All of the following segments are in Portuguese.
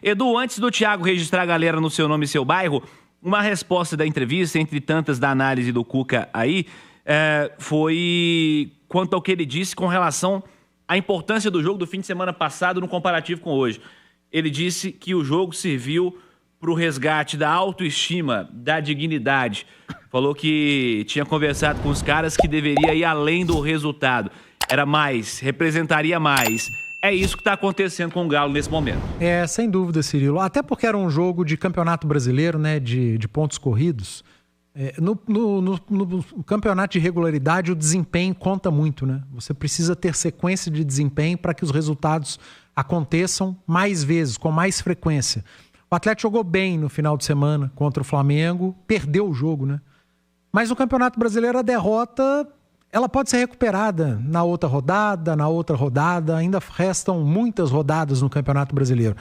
Edu, antes do Thiago registrar a galera no seu nome e seu bairro, uma resposta da entrevista, entre tantas da análise do Cuca aí, foi quanto ao que ele disse com relação à importância do jogo do fim de semana passado no comparativo com hoje. Ele disse que o jogo serviu para o resgate da autoestima, da dignidade. Falou que tinha conversado com os caras que deveria ir além do resultado. Era mais, representaria mais. É isso que está acontecendo com o Galo nesse momento. Sem dúvida, Cirilo. Até porque era um jogo de campeonato brasileiro, né, de pontos corridos. No campeonato de regularidade, o desempenho conta muito, né? Você precisa ter sequência de desempenho para que os resultados aconteçam mais vezes, com mais frequência. O Atlético jogou bem no final de semana contra o Flamengo, perdeu o jogo, né? Mas no Campeonato Brasileiro a derrota, ela pode ser recuperada na outra rodada, ainda restam muitas rodadas no Campeonato Brasileiro.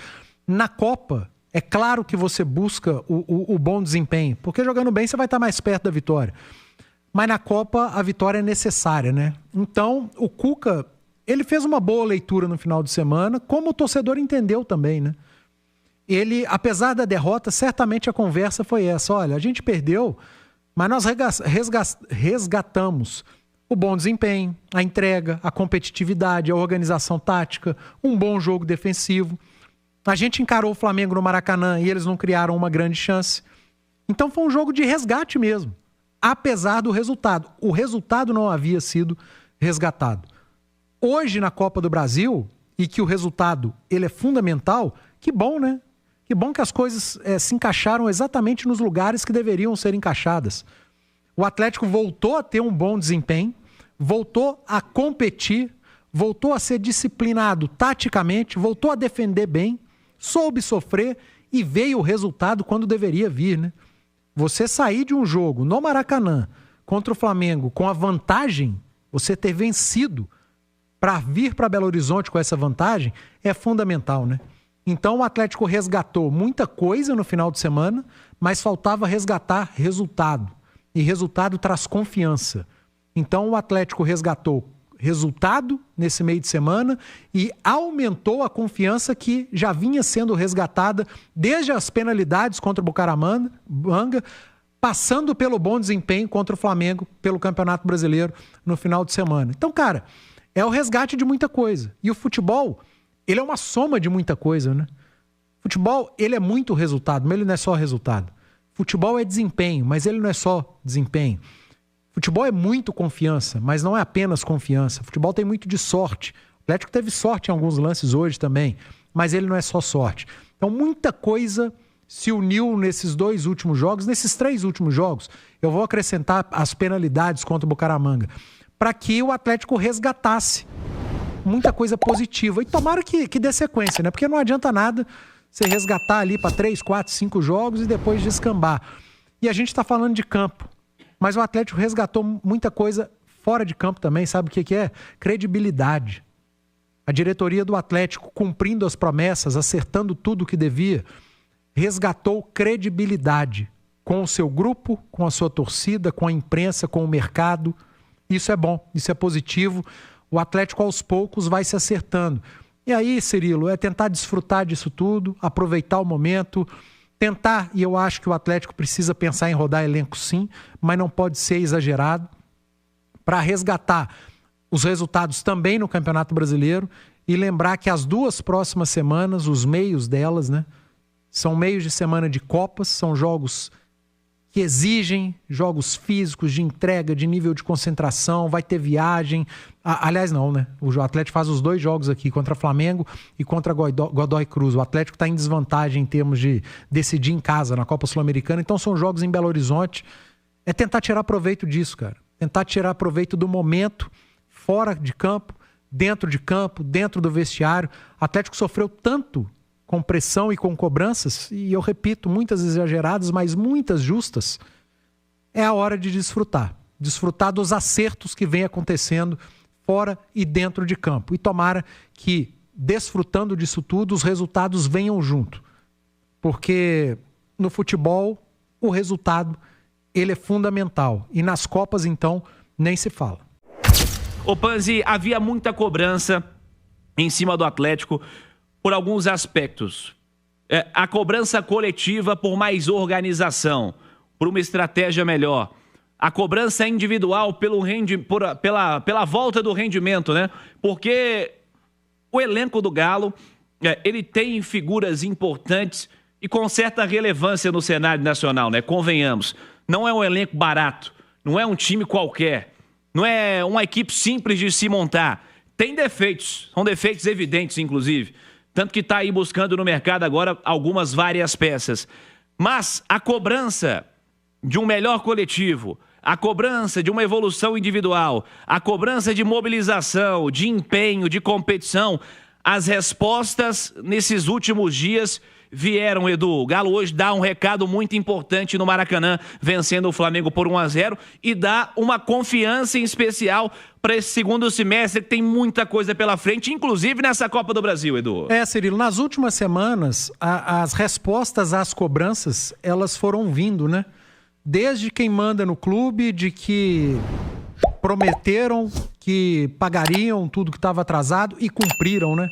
Na Copa, é claro que você busca o bom desempenho, porque jogando bem você vai estar mais perto da vitória. Mas na Copa a vitória é necessária, né? Então o Cuca, ele fez uma boa leitura no final de semana, como o torcedor entendeu também, né? Ele, apesar da derrota, certamente a conversa foi essa. Olha, a gente perdeu, mas nós resgatamos o bom desempenho, a entrega, a competitividade, a organização tática, um bom jogo defensivo. A gente encarou o Flamengo no Maracanã e eles não criaram uma grande chance. Então foi um jogo de resgate mesmo, apesar do resultado. O resultado não havia sido resgatado. Hoje, na Copa do Brasil, e que o resultado ele é fundamental, que bom, né? Que bom que as coisas se encaixaram exatamente nos lugares que deveriam ser encaixadas. O Atlético voltou a ter um bom desempenho, voltou a competir, voltou a ser disciplinado taticamente, voltou a defender bem, soube sofrer e veio o resultado quando deveria vir, né? Você sair de um jogo no Maracanã contra o Flamengo com a vantagem, você ter vencido para vir para Belo Horizonte com essa vantagem é fundamental, né? Então o Atlético resgatou muita coisa no final de semana, mas faltava resgatar resultado. E resultado traz confiança. Então o Atlético resgatou resultado nesse meio de semana e aumentou a confiança que já vinha sendo resgatada desde as penalidades contra o Bucaramanga, passando pelo bom desempenho contra o Flamengo pelo Campeonato Brasileiro no final de semana. Então, cara, é o resgate de muita coisa. E o futebol, ele é uma soma de muita coisa, né? Futebol, ele é muito resultado, mas ele não é só resultado. Futebol é desempenho, mas ele não é só desempenho. Futebol é muito confiança, mas não é apenas confiança. Futebol tem muito de sorte. O Atlético teve sorte em alguns lances hoje também, mas ele não é só sorte. Então, muita coisa se uniu nesses 2 últimos jogos, nesses 3 últimos jogos. Eu vou acrescentar as penalidades contra o Bucaramanga, para que o Atlético resgatasse muita coisa positiva. E tomara que dê sequência, né? Porque não adianta nada você resgatar ali para 3, 4, 5 jogos e depois descambar. E a gente está falando de campo. Mas o Atlético resgatou muita coisa fora de campo também. Sabe o que é? Credibilidade. A diretoria do Atlético, cumprindo as promessas, acertando tudo o que devia, resgatou credibilidade com o seu grupo, com a sua torcida, com a imprensa, com o mercado. Isso é bom, isso é positivo. O Atlético, aos poucos, vai se acertando. E aí, Cirilo, é tentar desfrutar disso tudo, aproveitar o momento, tentar, e eu acho que o Atlético precisa pensar em rodar elenco sim, mas não pode ser exagerado, para resgatar os resultados também no Campeonato Brasileiro e lembrar que as 2 próximas semanas, os meios delas, né, são meios de semana de Copas, são jogos que exigem jogos físicos, de entrega, de nível de concentração, vai ter viagem. Aliás, não, né? O Atlético faz os 2 jogos aqui, contra Flamengo e contra Godoy Cruz. O Atlético está em desvantagem em termos de decidir em casa, na Copa Sul-Americana. Então são jogos em Belo Horizonte. É tentar tirar proveito disso, cara. Tentar tirar proveito do momento, fora de campo, dentro do vestiário. O Atlético sofreu tanto com pressão e com cobranças, e eu repito, muitas exageradas, mas muitas justas. É a hora de desfrutar dos acertos que vem acontecendo fora e dentro de campo, e tomara que, desfrutando disso tudo, os resultados venham junto, porque no futebol o resultado ele é fundamental, e nas Copas então nem se fala. Ô Panzi, havia muita cobrança em cima do Atlético por alguns aspectos. A cobrança coletiva por mais organização, por uma estratégia melhor. A cobrança individual pela volta do rendimento, né? Porque o elenco do Galo, ele tem figuras importantes e com certa relevância no cenário nacional, né? Convenhamos. Não é um elenco barato, não é um time qualquer, não é uma equipe simples de se montar. Tem defeitos, são defeitos evidentes, inclusive. Tanto que está aí buscando no mercado agora algumas várias peças. Mas a cobrança de um melhor coletivo, a cobrança de uma evolução individual, a cobrança de mobilização, de empenho, de competição, as respostas nesses últimos dias vieram, Edu. O Galo hoje dá um recado muito importante no Maracanã, vencendo o Flamengo por 1-0 e dá uma confiança em especial para esse segundo semestre, que tem muita coisa pela frente, inclusive nessa Copa do Brasil, Edu. Cirilo, nas últimas semanas, as respostas às cobranças, elas foram vindo, né? Desde quem manda no clube, de que prometeram que pagariam tudo que estava atrasado e cumpriram, né?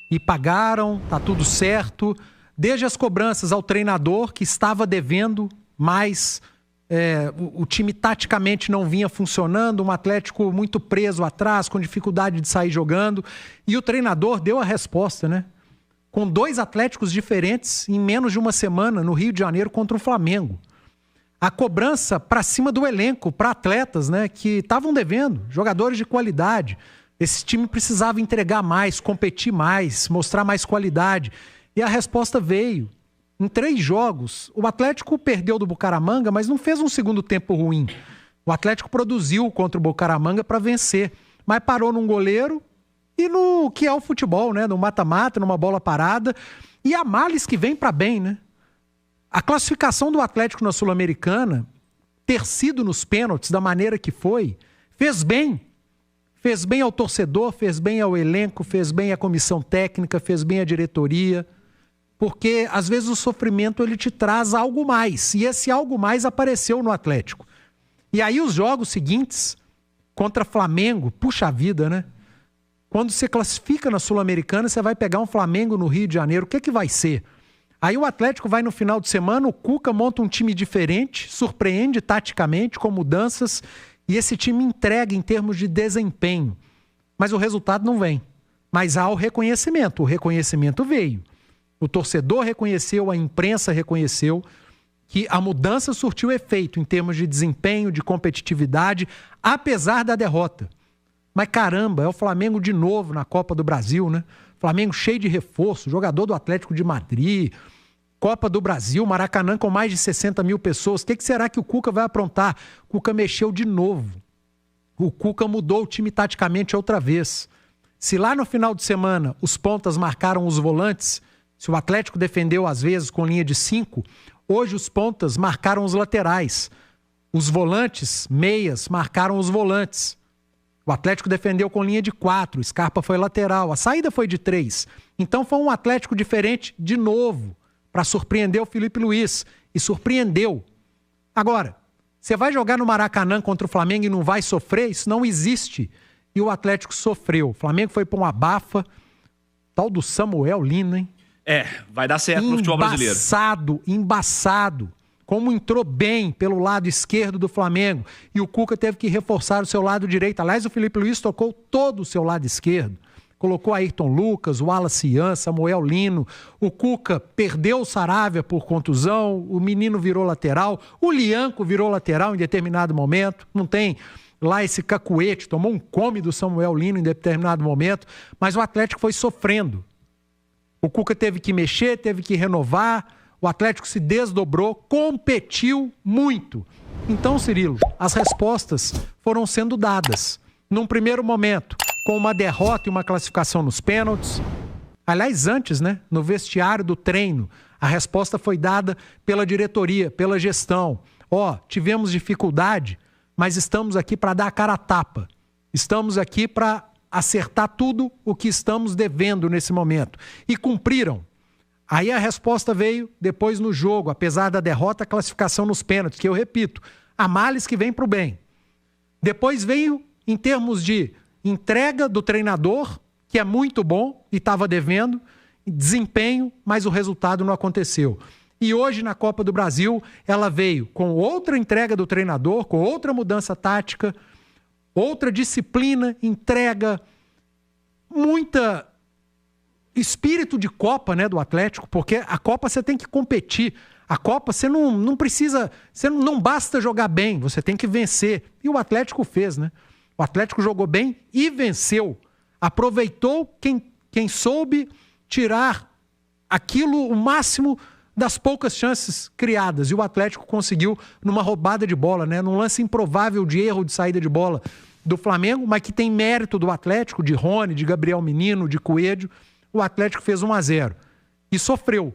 E pagaram, tá tudo certo. Desde as cobranças ao treinador, que estava devendo mais, o time taticamente não vinha funcionando, um Atlético muito preso atrás, com dificuldade de sair jogando, e o treinador deu a resposta, né? Com 2 Atléticos diferentes em menos de uma semana no Rio de Janeiro contra o Flamengo. A cobrança para cima do elenco, para atletas, né, que estavam devendo, jogadores de qualidade. Esse time precisava entregar mais, competir mais, mostrar mais qualidade. E a resposta veio. Em 3 jogos, o Atlético perdeu do Bucaramanga, mas não fez um segundo tempo ruim. O Atlético produziu contra o Bucaramanga para vencer, mas parou num goleiro e no que é o futebol, né? No mata-mata, numa bola parada. E há males que vem para bem, né? A classificação do Atlético na Sul-Americana, ter sido nos pênaltis da maneira que foi, fez bem. Fez bem ao torcedor, fez bem ao elenco, fez bem à comissão técnica, fez bem à diretoria. Porque, às vezes, o sofrimento ele te traz algo mais. E esse algo mais apareceu no Atlético. E aí os jogos seguintes, contra Flamengo, puxa vida, né? Quando você classifica na Sul-Americana, você vai pegar um Flamengo no Rio de Janeiro. O que vai ser? Aí o Atlético vai no final de semana, o Cuca monta um time diferente, surpreende taticamente com mudanças e esse time entrega em termos de desempenho. Mas o resultado não vem. Mas há o reconhecimento veio. O torcedor reconheceu, a imprensa reconheceu que a mudança surtiu efeito em termos de desempenho, de competitividade, apesar da derrota. Mas caramba, é o Flamengo de novo na Copa do Brasil, né? Flamengo cheio de reforço, jogador do Atlético de Madrid, Copa do Brasil, Maracanã com mais de 60 mil pessoas. O que será que o Cuca vai aprontar? O Cuca mexeu de novo. O Cuca mudou o time taticamente outra vez. Se lá no final de semana os pontas marcaram os volantes, se o Atlético defendeu às vezes com linha de 5, hoje os pontas marcaram os laterais. Os volantes, meias, marcaram os volantes. O Atlético defendeu com linha de 4, Scarpa foi lateral, a saída foi de 3. Então foi um Atlético diferente de novo, para surpreender o Felipe Luiz. E surpreendeu. Agora, você vai jogar no Maracanã contra o Flamengo e não vai sofrer? Isso não existe. E o Atlético sofreu. O Flamengo foi para um abafa. Tal do Samuel Lino, hein? Vai dar certo no futebol brasileiro. Embaçado. Como entrou bem pelo lado esquerdo do Flamengo. E o Cuca teve que reforçar o seu lado direito. Aliás, o Felipe Luiz tocou todo o seu lado esquerdo. Colocou Ayrton Lucas, o Wallace Ian, Samuel Lino. O Cuca perdeu o Saravia por contusão. O menino virou lateral. O Lianco virou lateral em determinado momento. Não tem lá esse cacuete. Tomou um come do Samuel Lino em determinado momento. Mas o Atlético foi sofrendo. O Cuca teve que mexer, teve que renovar. O Atlético se desdobrou, competiu muito. Então, Cirilo, as respostas foram sendo dadas. Num primeiro momento, com uma derrota e uma classificação nos pênaltis. Aliás, antes, né, no vestiário do treino, a resposta foi dada pela diretoria, pela gestão. Tivemos dificuldade, mas estamos aqui para dar a cara a tapa. Estamos aqui para acertar tudo o que estamos devendo nesse momento. E cumpriram. Aí a resposta veio depois no jogo, apesar da derrota, a classificação nos pênaltis, que eu repito, há males que vêm para o bem. Depois veio em termos de entrega do treinador, que é muito bom e estava devendo, desempenho, mas o resultado não aconteceu. E hoje, na Copa do Brasil, ela veio com outra entrega do treinador, com outra mudança tática, outra disciplina, entrega, muita espírito de Copa, né, do Atlético, porque a Copa você tem que competir. A Copa você não precisa, não basta jogar bem, você tem que vencer. E o Atlético fez, né? O Atlético jogou bem e venceu. Aproveitou quem soube tirar aquilo, o máximo das poucas chances criadas. E o Atlético conseguiu numa roubada de bola, né? Num lance improvável de erro de saída de bola do Flamengo, mas que tem mérito do Atlético, de Rony, de Gabriel Menino, de Coelho. O Atlético fez 1-0 e sofreu.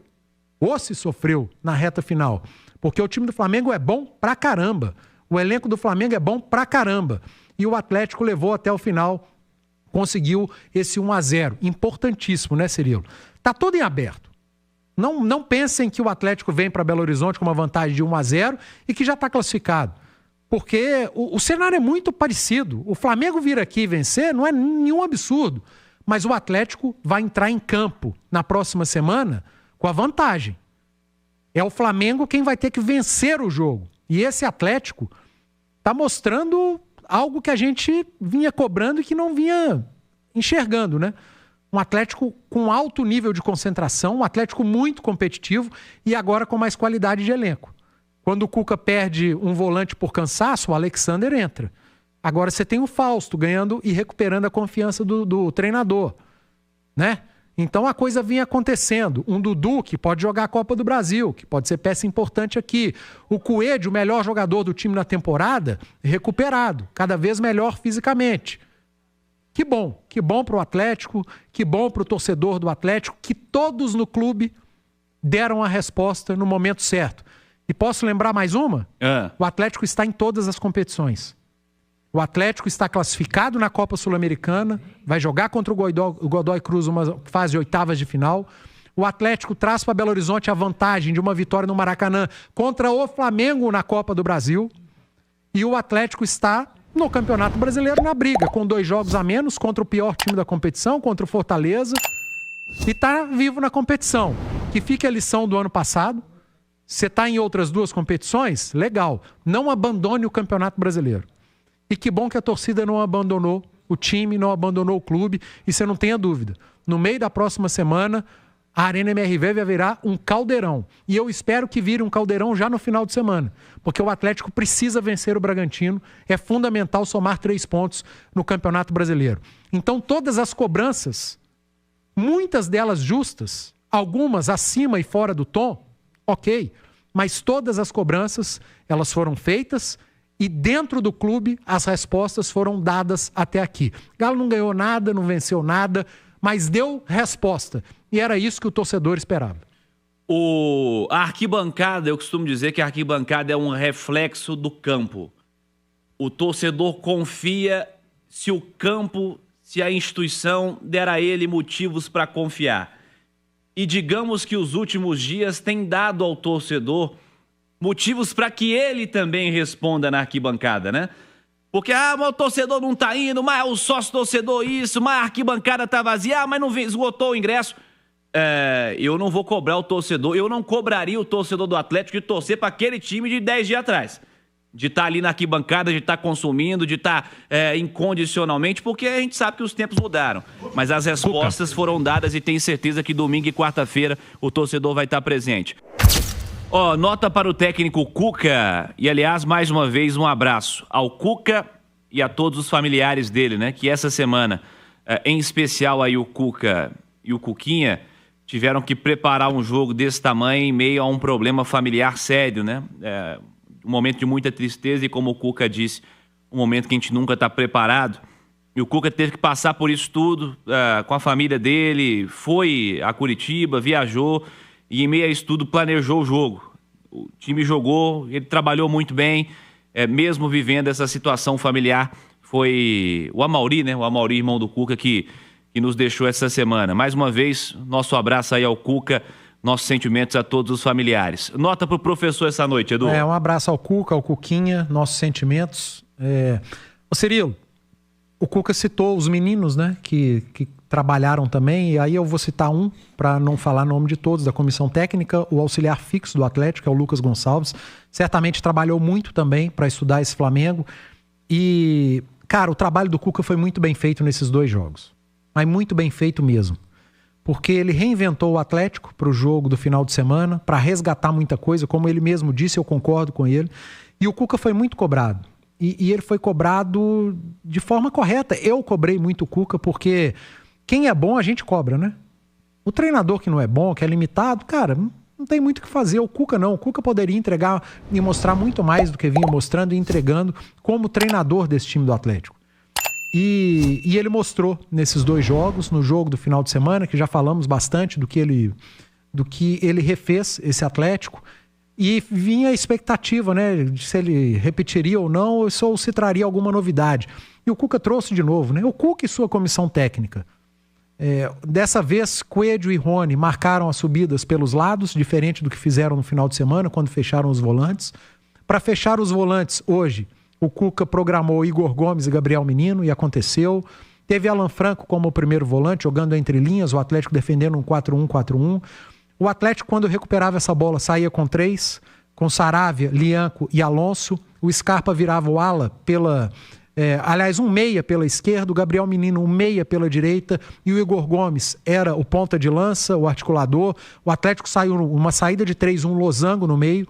Ou se sofreu na reta final. Porque o time do Flamengo é bom pra caramba. O elenco do Flamengo é bom pra caramba. E o Atlético levou até o final, conseguiu esse 1-0. Importantíssimo, né, Cirilo? Tá tudo em aberto. Não pensem que o Atlético vem para Belo Horizonte com uma vantagem de 1-0 e que já está classificado. Porque o cenário é muito parecido. O Flamengo vir aqui e vencer não é nenhum absurdo. Mas o Atlético vai entrar em campo na próxima semana com a vantagem. É o Flamengo quem vai ter que vencer o jogo. E esse Atlético está mostrando algo que a gente vinha cobrando e que não vinha enxergando, né? Um Atlético com alto nível de concentração, um Atlético muito competitivo e agora com mais qualidade de elenco. Quando o Cuca perde um volante por cansaço, o Alexander entra. Agora você tem o Fausto ganhando e recuperando a confiança do treinador, né? Então a coisa vinha acontecendo. Um Dudu que pode jogar a Copa do Brasil, que pode ser peça importante aqui. O Coelho, o melhor jogador do time na temporada, recuperado, cada vez melhor fisicamente. Que bom para o Atlético, que bom para o torcedor do Atlético, que todos no clube deram a resposta no momento certo. E posso lembrar mais uma? O Atlético está em todas as competições. O Atlético está classificado na Copa Sul-Americana, vai jogar contra o Godoy Cruz uma fase de oitavas de final. O Atlético traz para Belo Horizonte a vantagem de uma vitória no Maracanã contra o Flamengo na Copa do Brasil. E o Atlético está no Campeonato Brasileiro na briga, com 2 jogos a menos contra o pior time da competição, contra o Fortaleza. E está vivo na competição. Que fique a lição do ano passado. Você está em outras 2 competições? Legal. Não abandone o Campeonato Brasileiro. E que bom que a torcida não abandonou o time, não abandonou o clube. E você não tenha dúvida. No meio da próxima semana, a Arena MRV vai virar um caldeirão. E eu espero que vire um caldeirão já no final de semana. Porque o Atlético precisa vencer o Bragantino. É fundamental somar 3 pontos no Campeonato Brasileiro. Então todas as cobranças, muitas delas justas, algumas acima e fora do tom, ok. Mas todas as cobranças, elas foram feitas. E dentro do clube, as respostas foram dadas até aqui. Galo não ganhou nada, não venceu nada, mas deu resposta. E era isso que o torcedor esperava. A arquibancada, eu costumo dizer que a arquibancada é um reflexo do campo. O torcedor confia se o campo, se a instituição der a ele motivos para confiar. E digamos que os últimos dias têm dado ao torcedor motivos para que ele também responda na arquibancada, né? Porque, mas o torcedor não tá indo, mas o sócio-torcedor isso, mas a arquibancada tá vazia, mas não esgotou o ingresso. Eu não vou cobrar o torcedor, eu não cobraria o torcedor do Atlético de torcer para aquele time de 10 dias atrás. De estar ali na arquibancada, de estar consumindo, de estar incondicionalmente, porque a gente sabe que os tempos mudaram. Mas as respostas foram dadas e tenho certeza que domingo e quarta-feira o torcedor vai estar presente. Nota para o técnico Cuca, e aliás, mais uma vez, um abraço ao Cuca e a todos os familiares dele, né? Que essa semana, em especial aí o Cuca e o Cuquinha, tiveram que preparar um jogo desse tamanho em meio a um problema familiar sério, né? Um momento de muita tristeza e, como o Cuca disse, um momento que a gente nunca está preparado. E o Cuca teve que passar por isso tudo com a família dele, foi a Curitiba, viajou e em meio a isso tudo planejou o jogo. O time jogou, ele trabalhou muito bem, mesmo vivendo essa situação familiar. Foi o Amauri, né? O Amauri, irmão do Cuca, que nos deixou essa semana. Mais uma vez, nosso abraço aí ao Cuca, nossos sentimentos a todos os familiares. Nota para o professor essa noite, Edu. Um abraço ao Cuca, ao Cuquinha, nossos sentimentos. Ô Cirilo, O Cuca citou os meninos, né, que trabalharam também, e aí eu vou citar um, para não falar nome de todos, da comissão técnica, o auxiliar fixo do Atlético, é o Lucas Gonçalves. Certamente trabalhou muito também para estudar esse Flamengo. E, cara, o trabalho do Cuca foi muito bem feito nesses 2 jogos. Mas muito bem feito mesmo. Porque ele reinventou o Atlético para o jogo do final de semana, para resgatar muita coisa, como ele mesmo disse, eu concordo com ele. E o Cuca foi muito cobrado. E ele foi cobrado de forma correta. Eu cobrei muito o Cuca porque quem é bom a gente cobra, né? O treinador que não é bom, que é limitado, cara, não tem muito o que fazer. O Cuca não. O Cuca poderia entregar e mostrar muito mais do que vinha mostrando e entregando como treinador desse time do Atlético. E ele mostrou nesses 2 jogos, no jogo do final de semana, que já falamos bastante do que ele refez esse Atlético. E vinha a expectativa, né, de se ele repetiria ou não, ou se traria alguma novidade. E o Cuca trouxe de novo, né? O Cuca e sua comissão técnica. Dessa vez, Coelho e Rony marcaram as subidas pelos lados, diferente do que fizeram no final de semana, quando fecharam os volantes. Para fechar os volantes, hoje, o Cuca programou Igor Gomes e Gabriel Menino, e aconteceu. Teve Alan Franco como primeiro volante, jogando entre linhas, o Atlético defendendo um 4-1-4-1. O Atlético, quando recuperava essa bola, saía com 3, com Saravia, Lianco e Alonso. O Scarpa virava o ala um meia pela esquerda, o Gabriel Menino um meia pela direita, e o Igor Gomes era o ponta de lança, o articulador. O Atlético saiu uma saída de 3, um losango no meio,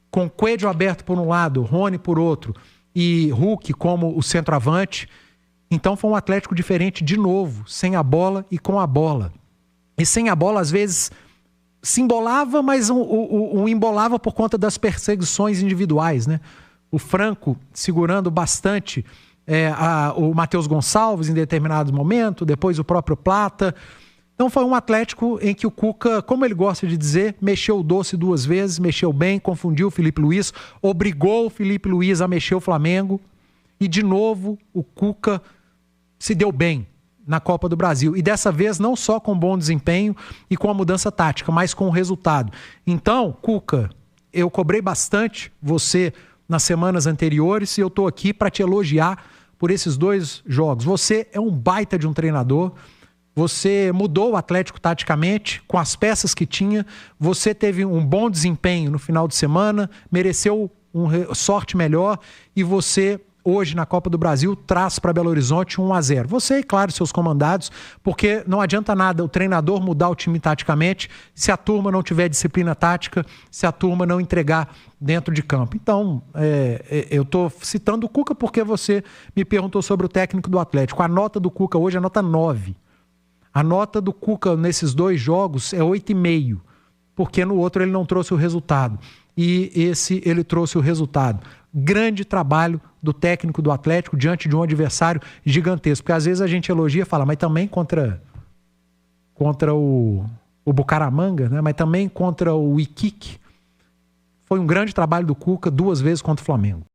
com Coelho aberto por um lado, Rony por outro, e Hulk como o centroavante. Então foi um Atlético diferente de novo, sem a bola e com a bola. E sem a bola, às vezes, se embolava, mas embolava por conta das perseguições individuais, né? O Franco segurando bastante o Matheus Gonçalves em determinado momento, depois o próprio Plata. Então foi um Atlético em que o Cuca, como ele gosta de dizer, mexeu o doce 2 vezes, mexeu bem, confundiu o Felipe Luiz, obrigou o Felipe Luiz a mexer o Flamengo, e de novo o Cuca se deu bem na Copa do Brasil. E dessa vez não só com bom desempenho e com a mudança tática, mas com o resultado. Então, Cuca, eu cobrei bastante você nas semanas anteriores, e eu tô aqui para te elogiar por esses 2 jogos. Você é um baita de um treinador. Você mudou o Atlético taticamente, com as peças que tinha. Você teve um bom desempenho no final de semana, mereceu sorte melhor, e você, hoje na Copa do Brasil, traz para Belo Horizonte 1-0. Você e, claro, seus comandados, porque não adianta nada o treinador mudar o time taticamente se a turma não tiver disciplina tática, se a turma não entregar dentro de campo. Então, eu estou citando o Cuca porque você me perguntou sobre o técnico do Atlético. A nota do Cuca hoje é nota 9. A nota do Cuca nesses 2 jogos é 8,5, porque no outro ele não trouxe o resultado. E esse ele trouxe o resultado. Grande trabalho do técnico do Atlético diante de um adversário gigantesco. Porque às vezes a gente elogia e fala, mas também contra o Bucaramanga, né? Mas também contra o Iquique. Foi um grande trabalho do Cuca 2 vezes contra o Flamengo.